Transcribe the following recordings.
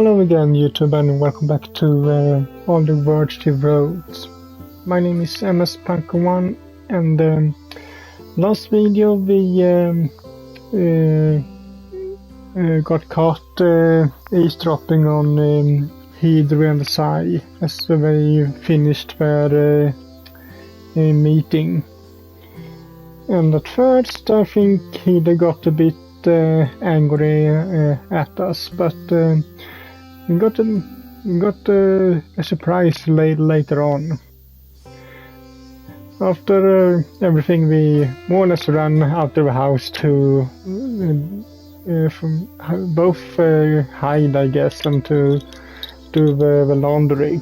Hello again, YouTube, and welcome back to All the Words She Wrote. My name is MS-Punker1, and last video we got caught eavesdropping on Hijiri and Sai as they finished their meeting. And at first I think they got a bit angry at us, but we got a surprise later on. After everything, we more or less ran out of the house to both hide, I guess, and to do the laundry.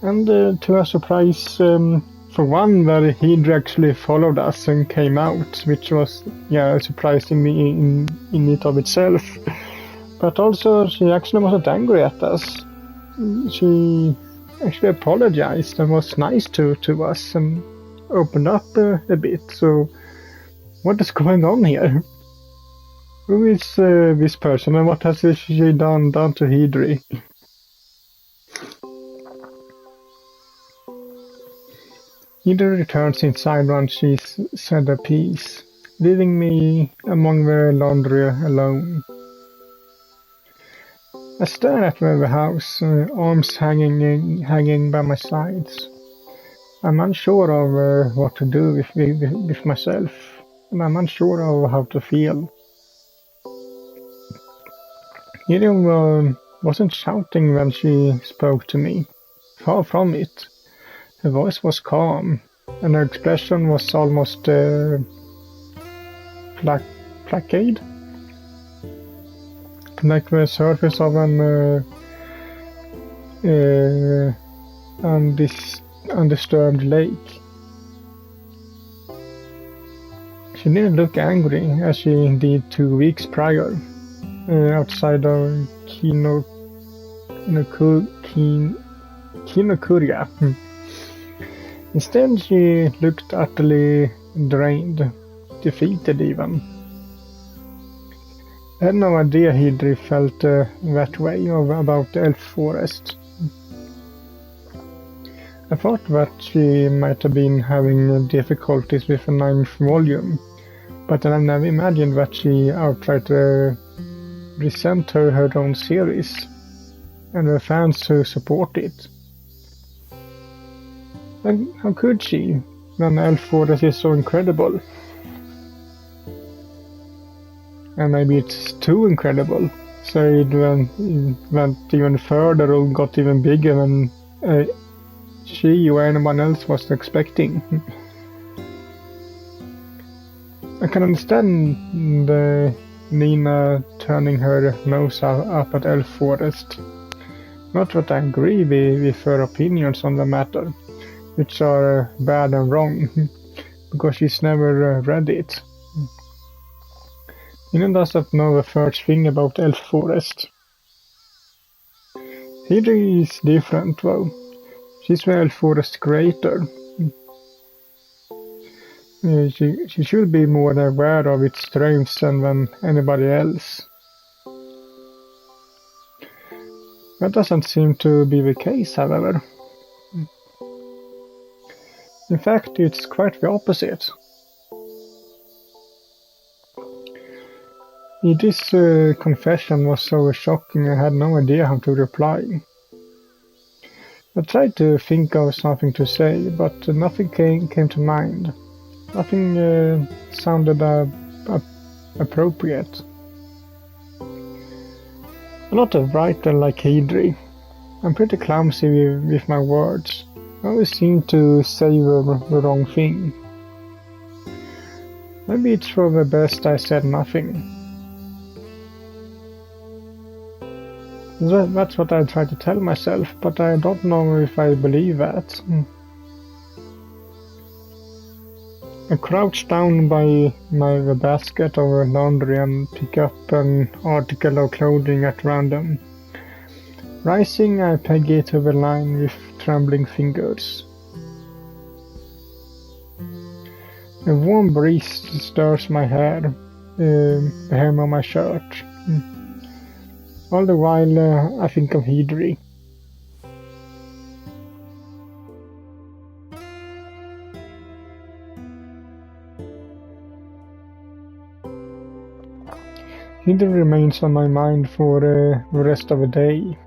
And to our surprise, for one, where Hijiri actually followed us and came out, which was surprising in it of itself. But also, she actually wasn't angry at us. She actually apologized and was nice to us and opened up a bit. So, what is going on here? Who is this person, and what has she done to Hijiri? Hijiri returns inside once she's said her piece, leaving me among the laundry alone. I stare at the house, arms hanging by my sides. I'm unsure of what to do with myself, and I'm unsure of how to feel. Hijiri wasn't shouting when she spoke to me. Far from it. Her voice was calm, and her expression was almost placid, like the surface of an undisturbed lake. She didn't look angry as she did 2 weeks prior, outside of Kinokuriya. Instead, she looked utterly drained, defeated even. I had no idea Hijiri felt that way about the elf forest. I thought that she might have been having difficulties with the 9th volume, but I never imagined that she outright resent her own series and the fans who support it. And how could she, when elf forest is so incredible? And maybe it's too incredible, so it went even further or got even bigger than she or anyone else was expecting. I can understand Nina turning her nose up at elf forest. Not that I agree with her opinions on the matter, which are bad and wrong, because she's never read it. Nina doesn't know the first thing about elf forest. Hijiri is different though. She's the elf forest creator. She should be more aware of its strengths than anybody else. That doesn't seem to be the case, however. In fact, it's quite the opposite. Hijiri's confession was so shocking I had no idea how to reply. I tried to think of something to say, but nothing came to mind. Nothing sounded appropriate. I'm not a writer like Hijiri. I'm pretty clumsy with my words. I always seem to say the wrong thing. Maybe it's for the best I said nothing. That's what I try to tell myself, but I don't know if I believe that. I crouch down by the basket of laundry and pick up an article of clothing at random. Rising, I peg it to the line with trembling fingers. A warm breeze stirs my hair, the hem of my shirt. All the while I think of Hijiri. Hijiri remains on my mind for the rest of the day.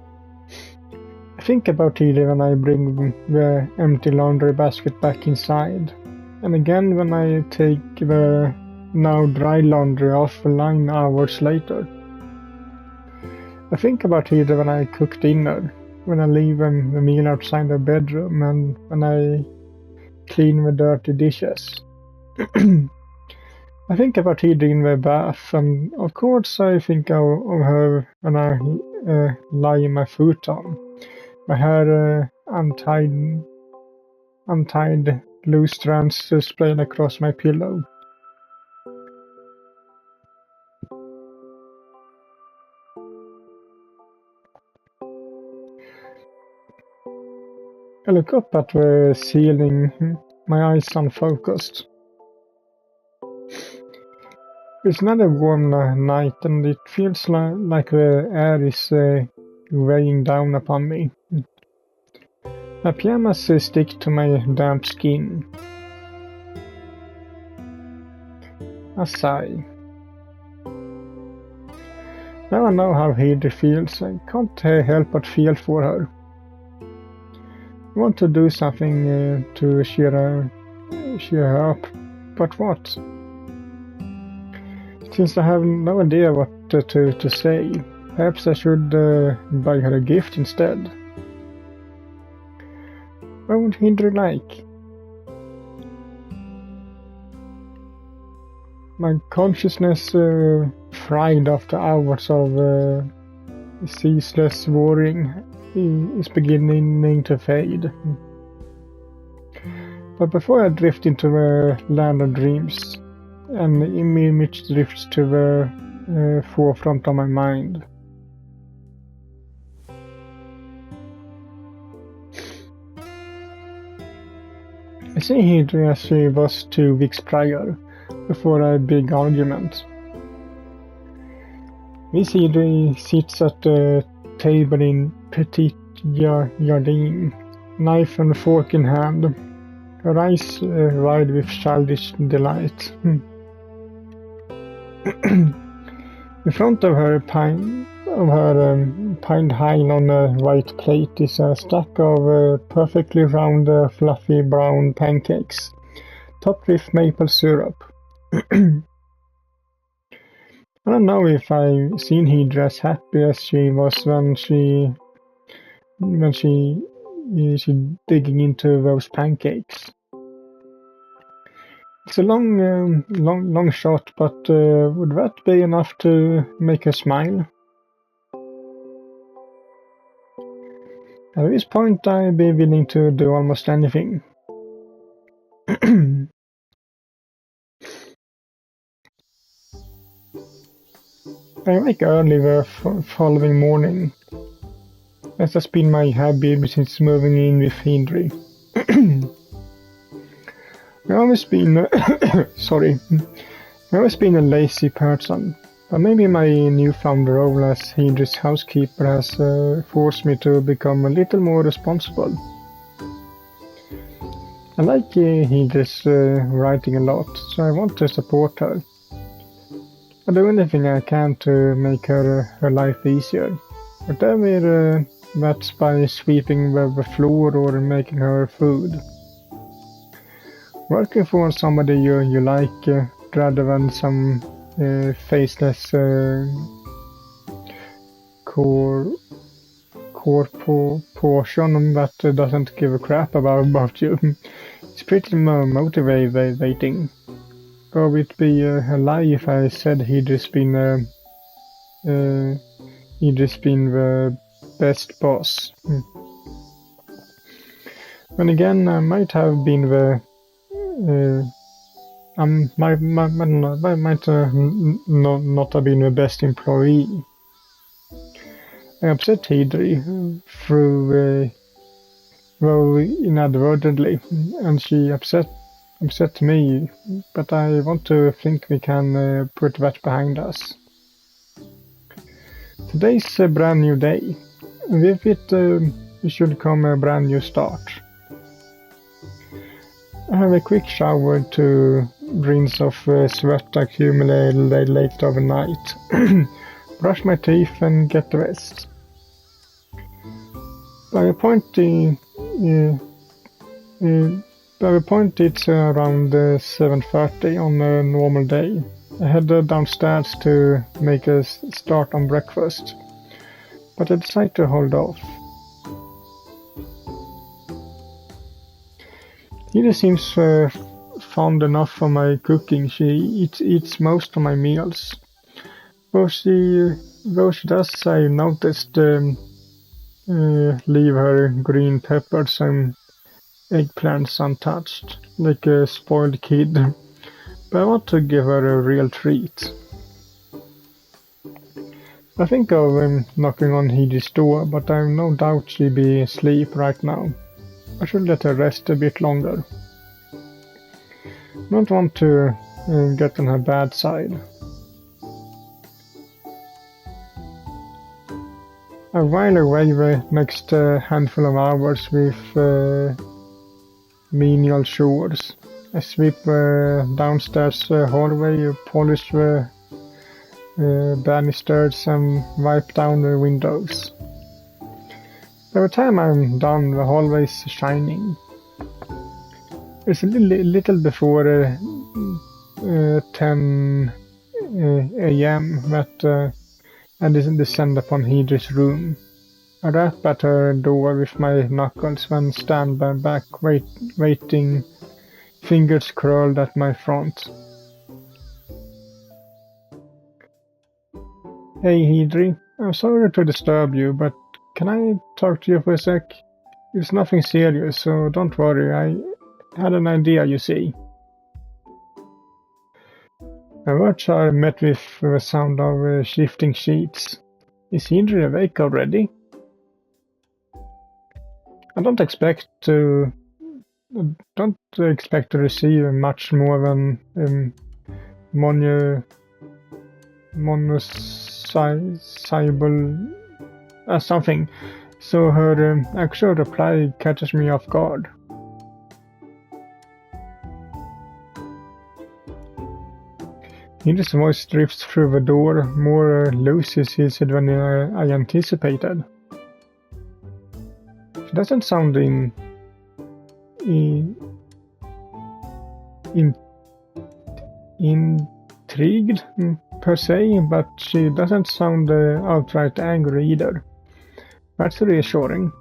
I think about Hijiri when I bring the empty laundry basket back inside, and again when I take the now dry laundry offline hours later. I think about Hijiri when I cook dinner, when I leave the meal outside the bedroom, and when I clean the dirty dishes. I think about Hijiri in the bath, and of course I think of her when I lie in my futon. My hair untied, loose strands splayed across my pillow. I look up at the ceiling, my eyes unfocused. It's another warm night, and it feels like the air is weighing down upon me. My pajamas stick to my damp skin. I sigh. Now I know how Hijiri feels. I can't help but feel for her. I want to do something to cheer her up, but what? Since I have no idea what to say, perhaps I should buy her a gift instead. What would Hijiri like? My consciousness, fried after hours of ceaseless worrying, is beginning to fade. But before I drift into the land of dreams, an image drifts to the forefront of my mind. I see Hijiri as she was 2 weeks prior, before a big argument. Miss Hijiri sits at the table in Petit Jardin, knife and fork in hand, her eyes wide with childish delight. In front of her, piled high on a white plate, is a stack of perfectly round, fluffy brown pancakes, topped with maple syrup. I don't know if I've seen Hijiri as happy as she was when she digging into those pancakes. It's a long shot, but would that be enough to make her smile? At this point, I'd be willing to do almost anything. I wake early the following morning, as has been my habit since moving in with Hijiri. I've always been a lazy person, but maybe my newfound role as Hijiri's housekeeper has forced me to become a little more responsible. I like Hijiri's writing a lot, so I want to support her. I'll do anything I can to make her life easier, whatever that's by sweeping the floor or making her food. Working for somebody you like rather than some faceless corporation that doesn't give a crap about you. It's pretty motivating. Or it'd be a lie if I said he'd just been the best boss. Then again, I might have been the might not have been the best employee. I upset Hijiri through though inadvertently, and she upset me, but I want to think we can put that behind us. Today's a brand new day. With it should come a brand new start. I have a quick shower to rinse off sweat accumulated late overnight, brush my teeth and get dressed. By the point it's around 7:30 on a normal day. I head downstairs to make a start on breakfast, but I decide to hold off. Hijiri seems fond enough of my cooking. She eats most of my meals. Though she does, I noticed leave her green peppers and eggplants untouched, like a spoiled kid. But I want to give her a real treat. I think of knocking on Hijiri's door, but I've no doubt she'll be asleep right now. I should let her rest a bit longer. I don't want to get on her bad side. I while away the next handful of hours with menial chores. I sweep downstairs hallway, polish the banisters and wipe down the windows. By the time I'm done, the hallway's shining. It's a little before 10 a.m. that I descend upon Hijiri's room. I rap at her door with my knuckles then stand back waiting, fingers curled at my front. Hey Hijiri, I'm sorry to disturb you, but can I talk to you for a sec? It's nothing serious, so don't worry. I had an idea, you see. My words are met with the sound of shifting sheets. Is Hijiri awake already? I don't expect to receive much more than monosyllable something, so her actual reply catches me off guard. Hijiri's voice drifts through the door, more lucid than I anticipated. She doesn't sound intrigued per se, but she doesn't sound outright angry either. That's reassuring.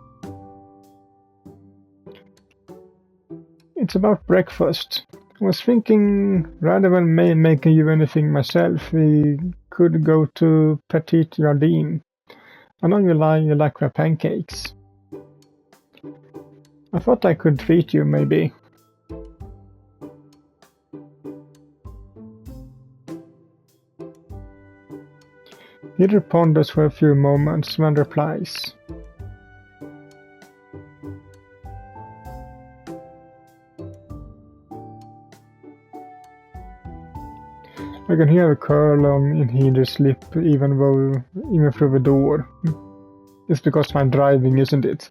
It's about breakfast. I was thinking, rather than making you anything myself, we could go to Petit Jardin. I know you like their pancakes. I thought I could treat you, maybe. Hijiri ponders for a few moments, then replies. I can hear a curl in Hijiri's lip even through the door. It's because I'm driving, isn't it?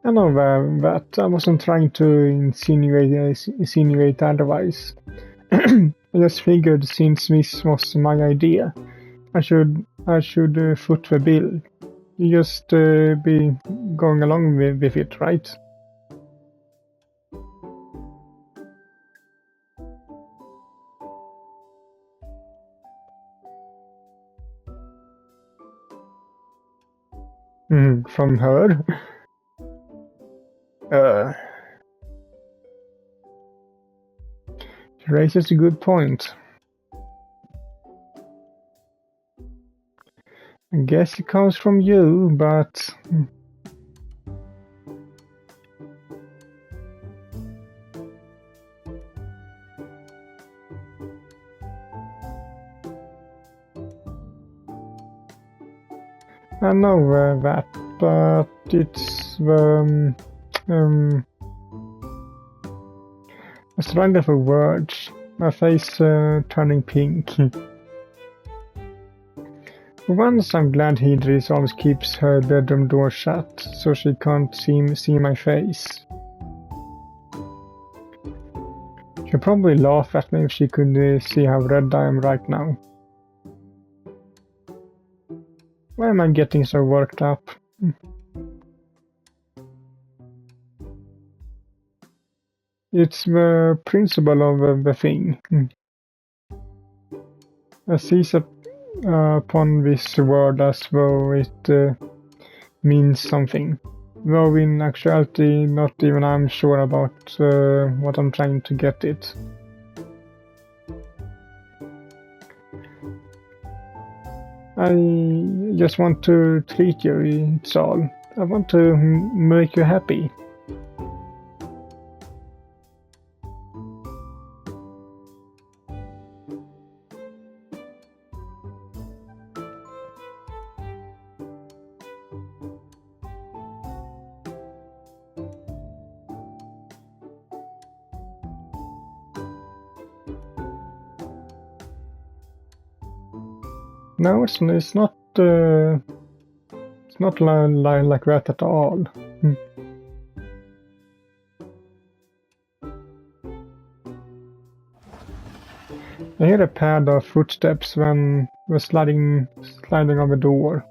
I know that I wasn't trying to insinuate otherwise. I just figured since this was my idea, I should foot the bill. You just be going along with it, right? From her? She raises a good point. I guess it comes from you, but... I know that, but it's a struggle for words. My face turning pink. For once, I'm glad Hijiri always keeps her bedroom door shut, so she can't see my face. She'd probably laugh at me if she could see how red I am right now. Why am I getting so worked up? It's the principle of the thing. I seize upon this word as though it means something, though in actuality not even I'm sure about what I'm trying to get it. I just want to treat you, it's all. I want to make you happy. No, it's not. It's not like that at all. I hear a pad of footsteps when we're sliding on the door.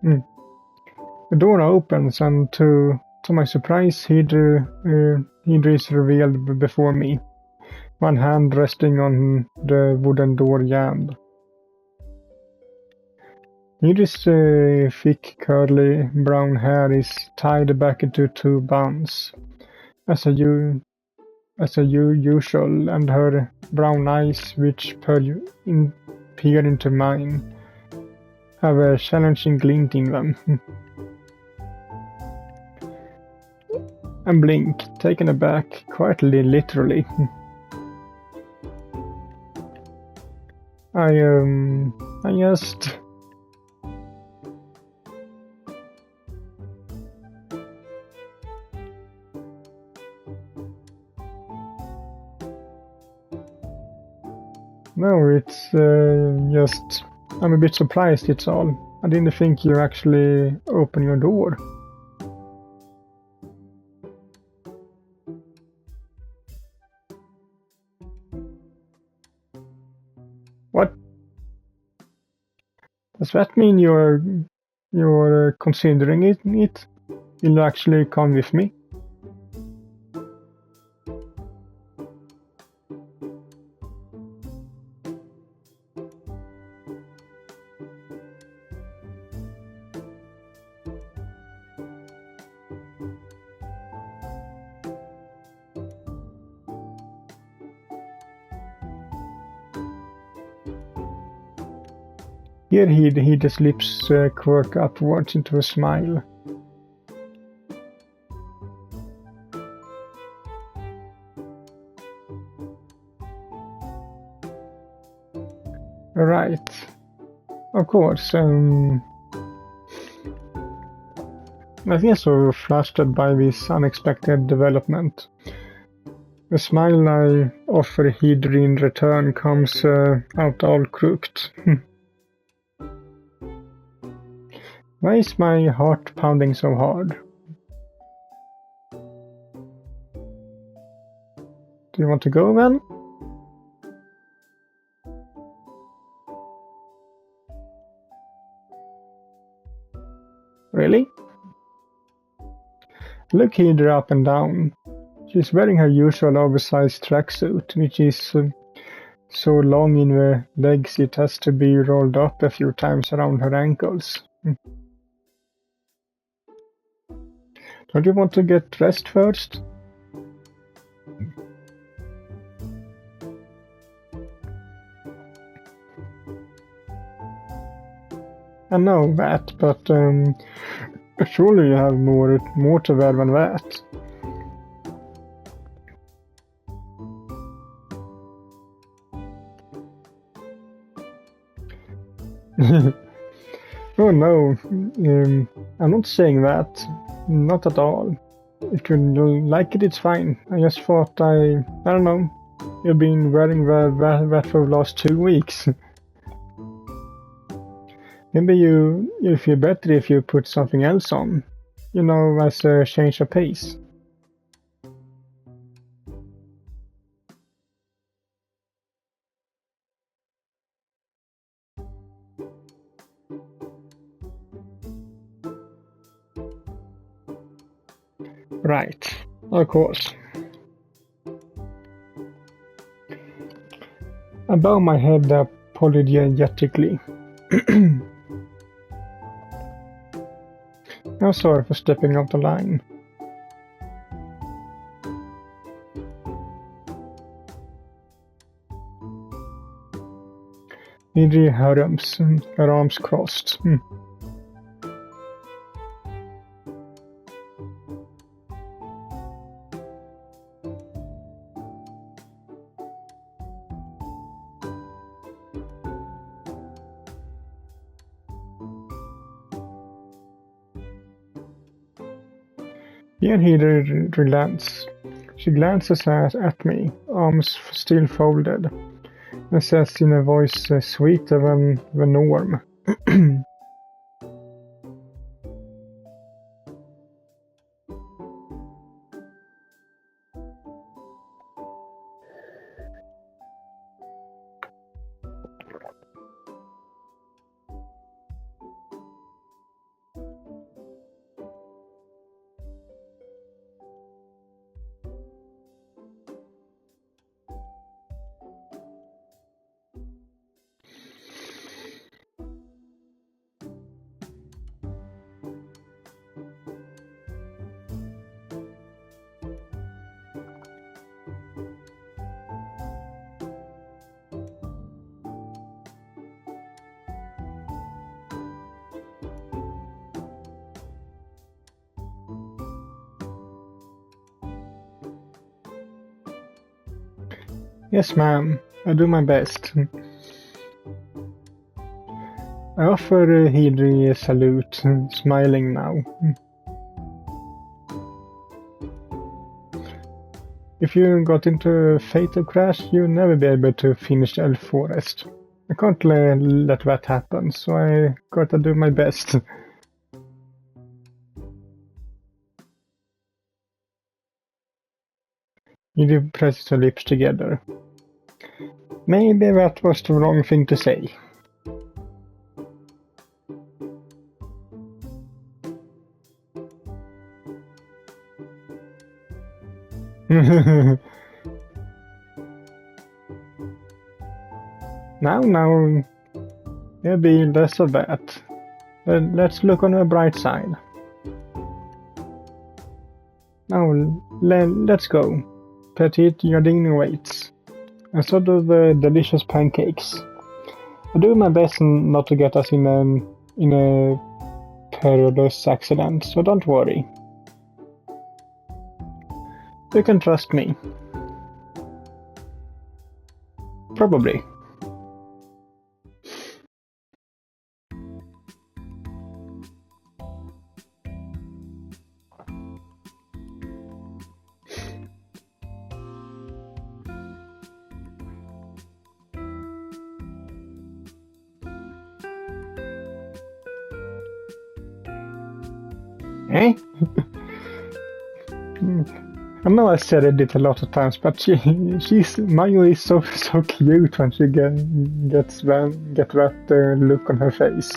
The door opens, and to my surprise, Hijiri is revealed before me. One hand resting on the wooden door jamb. Hijiri's thick, curly brown hair is tied back into two buns, as usual, and her brown eyes, which peer into mine, have a challenging glint in them. I blink, taken aback, quite literally. I just... No, it's just... I'm a bit surprised, it's all. I didn't think you actually open your door. What? Does that mean you're considering it? Will you actually come with me? Here his lips quirk upwards into a smile. Right. Of course. I think so flustered by this unexpected development. The smile I offer Hijiri in return comes out all crooked. Why is my heart pounding so hard? Do you want to go then? Really? Look Hijiri up and down. She's wearing her usual oversized tracksuit, which is so long in the legs it has to be rolled up a few times around her ankles. Don't you want to get dressed first? I know that, but surely you have more to wear than that. Oh no, I'm not saying that. Not at all. If you like it, it's fine. I just thought I don't know. You've been wearing that for the last 2 weeks. Maybe you feel better if you put something else on. You know, as a change of pace. Right, of course. I bow my head apologetically. I'm sorry for stepping out the line. Hijiri hurrums, her arms crossed. Here Hijiri relents. She glances at me, arms still folded, and says in a voice sweeter than the norm. Yes, ma'am. I do my best. I offer Hijiri a salute, smiling now. If you got into a fatal crash, you'll never be able to finish the Elf Forest. I can't let that happen, so I gotta do my best. Hijiri presses her lips together. Maybe that was the wrong thing to say. Now, maybe less of that. Let's look on the bright side. Now, let's go. Petite Jardine waits. And so do the delicious pancakes. I do my best not to get us in a perilous accident, so don't worry. You can trust me. Probably. Eh? I know I said it a lot of times, but Mayu is so cute when she gets that look on her face.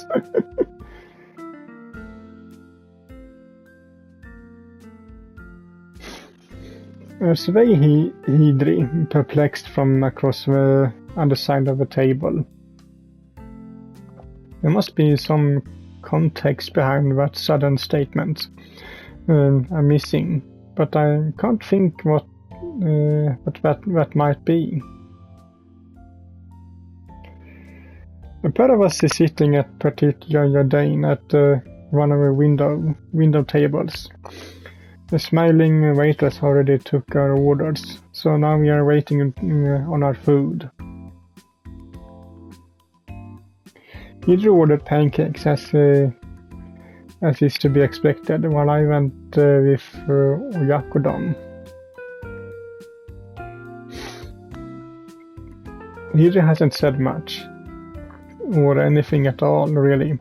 Survey Hijiri, perplexed from across the other side of the table. There must be some context behind that sudden statement I'm missing, but I can't think what that might be. A pair of us is sitting at Petite Jardine at one of the window tables. The smiling waitress already took our orders, so now we are waiting on our food. Hijiri ordered pancakes as is to be expected, while I went with oyakodon. Hijiri hasn't said much, or anything at all really,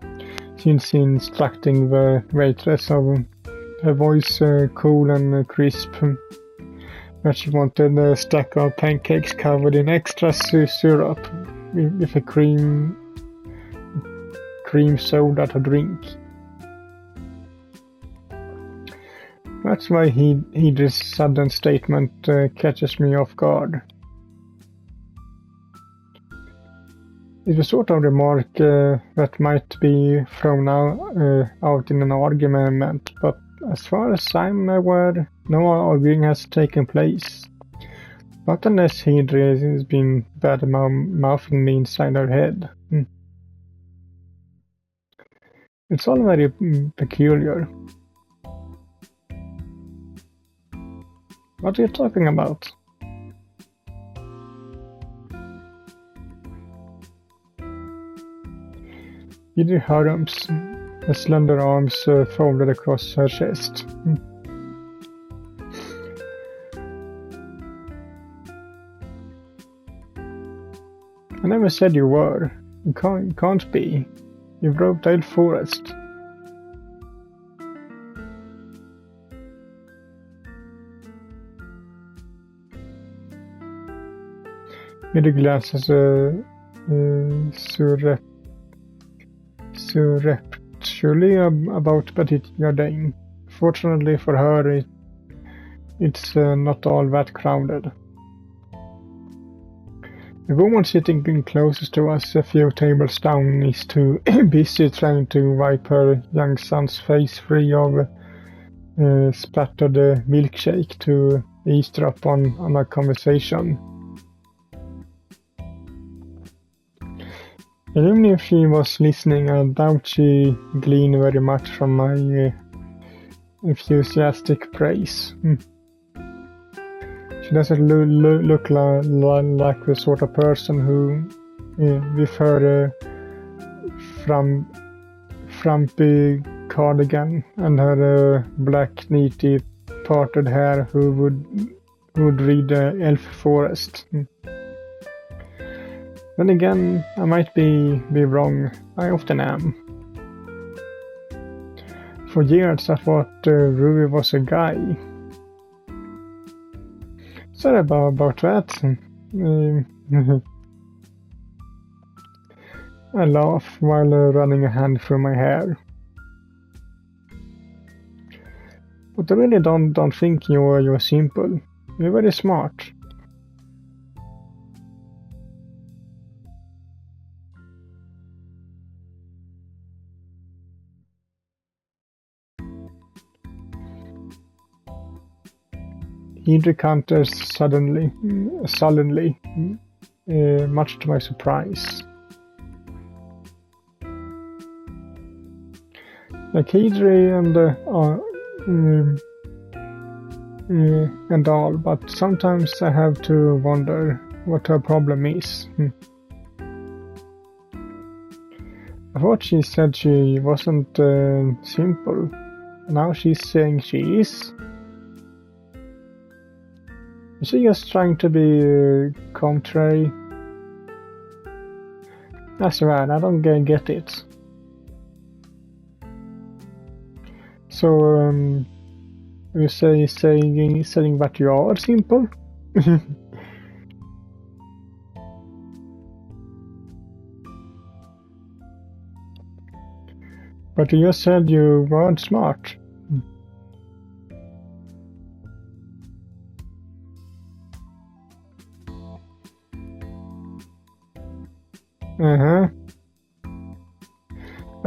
since instructing the waitress of her voice cool and crisp, that she wanted a stack of pancakes covered in extra syrup with a cream soda to drink. That's why Hijiri's sudden statement catches me off guard. It was sort of remark that might be thrown out in an argument, but as far as I'm aware, no arguing has taken place. Not unless Hijiri has been bad-mouthing me inside her head. It's all very peculiar. What are you talking about? Hijiri hurums, her slender arms folded across her chest. I never said you were. You can't be. You've robbed Dale Forest. Hijiri glances surreptitiously about Petite Garden. Fortunately for her, it's not all that crowded. The woman sitting closest to us, a few tables down, is too busy trying to wipe her young son's face free of splattered milkshake to eavesdrop on our conversation. And even if she was listening, I doubt she gleaned very much from my enthusiastic praise. She doesn't look like the sort of person who, with her frumpy cardigan and her black neatly parted hair, who would read Elf Forest. Then again, I might be wrong. I often am. For years I thought Ruby was a guy. Sorry about that. I laugh while running a hand through my hair. But I really don't think you're simple. You're very smart. Hijiri counters sullenly, much to my surprise. Like Hijiri and all, but sometimes I have to wonder what her problem is. I thought she said she wasn't simple. Now she's saying she is. Is she just trying to be contrary? That's right, I don't get it. So, you saying that you are simple? But you just said you weren't smart. I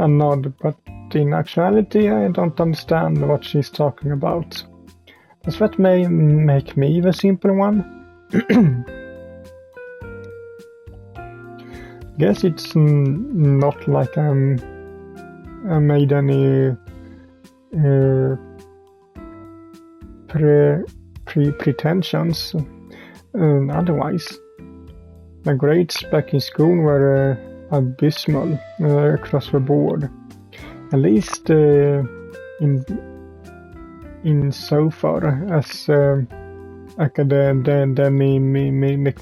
nod, but in actuality I don't understand what she's talking about. Does that make me the simple one? Guess it's not like I made any pretensions otherwise. My grades back in school were abysmal across the board. At least in so far as academic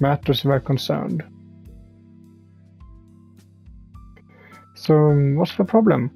matters were concerned. So, what's the problem?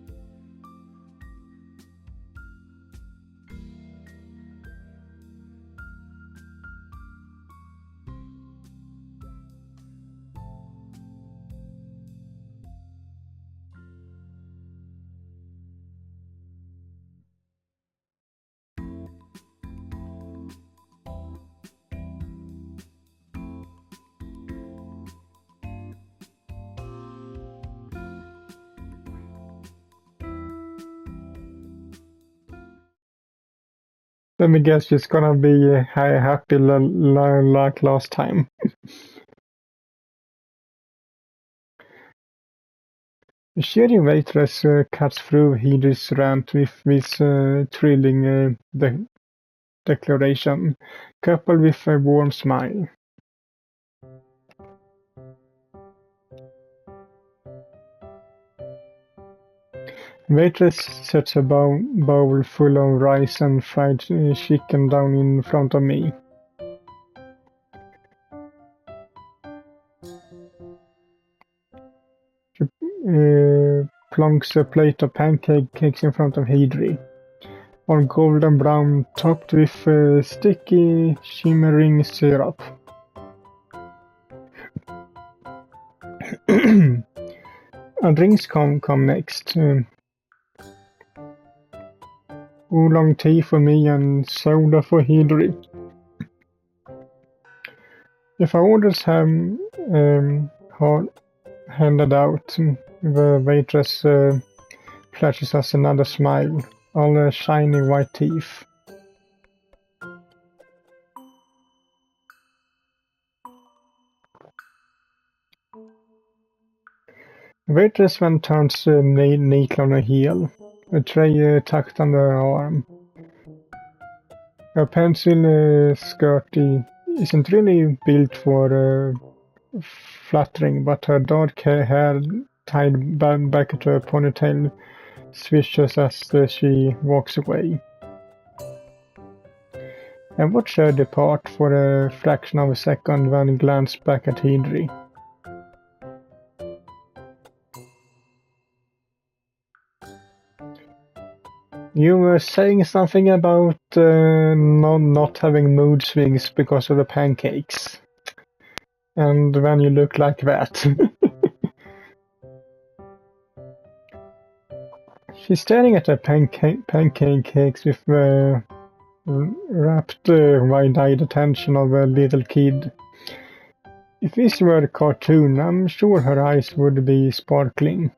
Let me guess, it's gonna be happy like last time. The cheery waitress cuts through Hijiri's rant with this thrilling declaration, coupled with a warm smile. Waitress sets a bowl full of rice and fried chicken down in front of me. She plonks a plate of pancakes in front of Hijiri, all golden brown, topped with sticky, shimmering syrup. Our drinks come next. Oolong tea for me and soda for Hijiri. If our orders have handed out, the waitress flashes us another smile, all shiny white teeth. The waitress then turns neatly on her heel, a tray tucked under her arm. Her pencil skirt isn't really built for flattering, but her dark hair tied back into a ponytail swishes as she walks away. I watch her depart for a fraction of a second, then glance back at Hijiri. You were saying something about not having mood swings because of the pancakes. And then you look like that. She's staring at her pancakes with rapt, wide-eyed attention of a little kid. If this were a cartoon, I'm sure her eyes would be sparkling.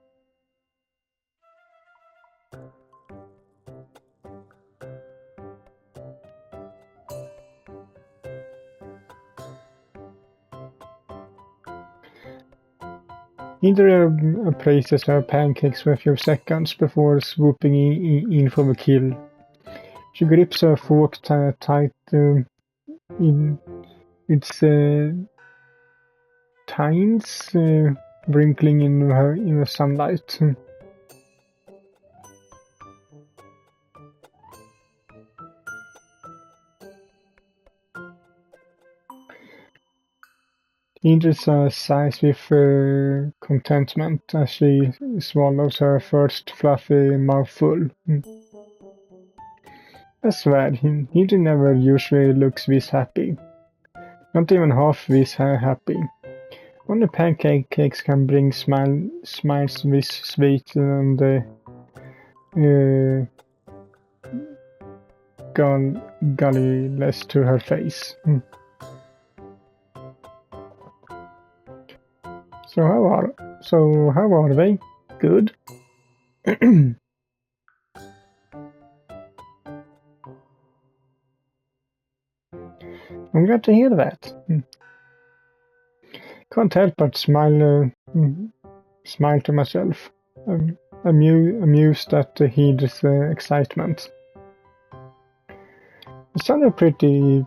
Hijiri appraises her pancakes for a few seconds before swooping in for the kill. She grips her fork tight in its tines, wrinkling in the sunlight. Hijiri sighs with contentment as she swallows her first fluffy mouthful. I swear, Hijiri never usually looks this happy. Not even half this happy. Only pancakes can bring smiles this sweet and guileless to her face. So how are they? Good. I'm glad to hear that. Can't help but smile to myself, amused at Hijiri's excitement. I sounded pretty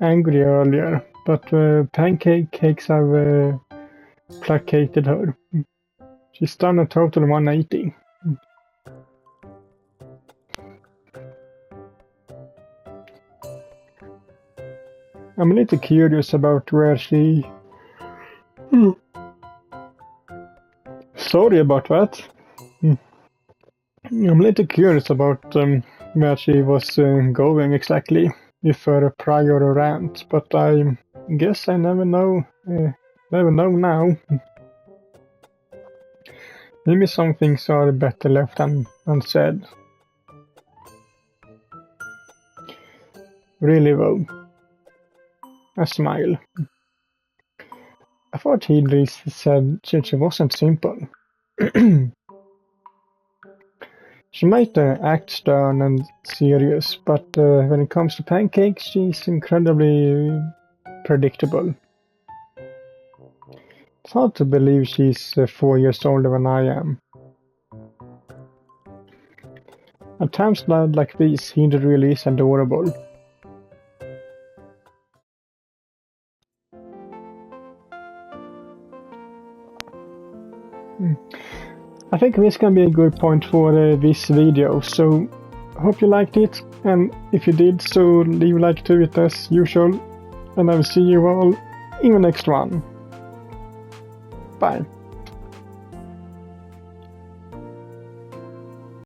angry earlier, but pancakes have placated her. She's done a total 180. I'm a little curious about where she... Sorry about that. I'm a little curious about where she was going exactly, if for a prior rant, but I guess I never know. Never know now. Maybe some things are better left unsaid. Really though. A smile. I thought Hijiri said she wasn't simple. She might act stern and serious, but when it comes to pancakes, she's incredibly predictable. It's hard to believe she's 4 years older than I am. At times like these, Hijiri really is adorable. I think this can be a good point for this video, so hope you liked it, and if you did, so leave a like to it as usual, and I will see you all in the next one. Bye.